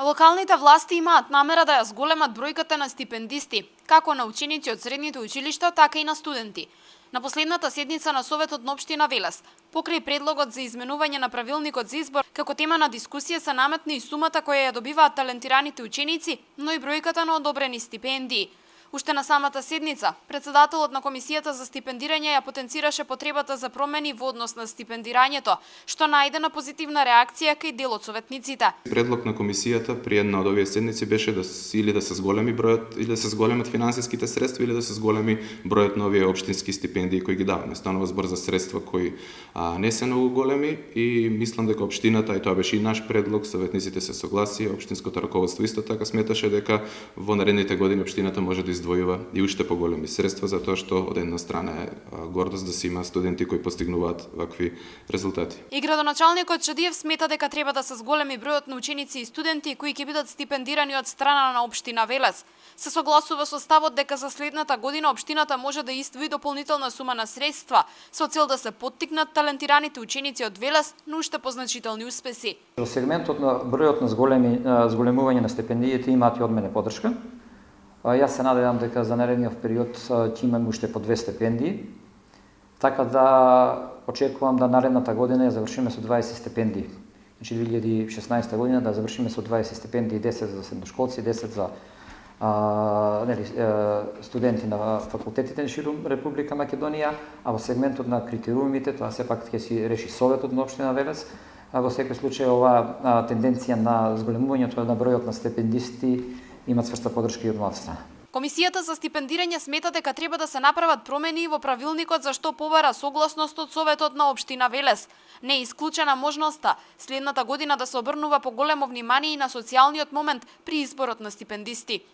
Локалните власти имаат намера да ја зголемат бројката на стипендисти, како на ученици од средните училишта, така и на студенти. На последната седница на Советот на општина Велес, покрај предлогот за изменување на правилникот за избор, како тема на дискусија се наметна и сумата која ја добиваат талентираните ученици, но и бројката на одобрени стипендии. Уште на самата седница, председателот на Комисијата за стипендирање ја потенцираше потребата за промени во однос на стипендирањето, што најде на позитивна реакција кај дел од советниците. Предлог на комисијата при една од овие седници беше да се зголеми бројот или да се зголемат финансиските средства или да се зголеми бројот на овие општински стипендии кои ги даваме. Станува збор за средства кои не се многу големи и мислам дека општината, и тоа беше и наш предлог, советниците се согласија, општинското раководство исто така сметаше дека во наредните години општината може да издвојува и уште поголеми средства, затоа што од една страна е гордост да се има студенти кои постигнуваат вакви резултати. И градоначалникот Чадиев смета дека треба да се зголеми бројот на ученици и студенти кои ќе бидат стипендирани од страна на општина Велес. Се согласува со ставот дека за следната година општината може да издвои дополнителна сума на средства со цел да се поттикнат талентираните ученици од Велес на уште позначителни успеси. Во сегментот на бројот на зголемување на стипендиите имаат и од мене поддршка. Јас се надевам дека за наредниот период ќе имаме уште по 2 стипендии, така да очекувам да наредната година ја завршиме со 20 стипендии. Значи 2016 година да завршиме со 20 стипендии, 10 за средношколци, 10 за студенти на факултетите ширум Република Македонија, а во сегментот на критериумите, тоа сепак ќе си реши Советот на општина Велес. Во секој случај оваа тенденција на зголемувањето на бројот на стипендисти имат сврста поддршка и од моја страна. Комисијата за стипендирање смета дека треба да се направат промени во правилникот за што побара согласност од Советот на општина Велес. Не е исклучена можноста следната година да се обрнува поголемо внимание и на социјалниот момент при изборот на стипендисти.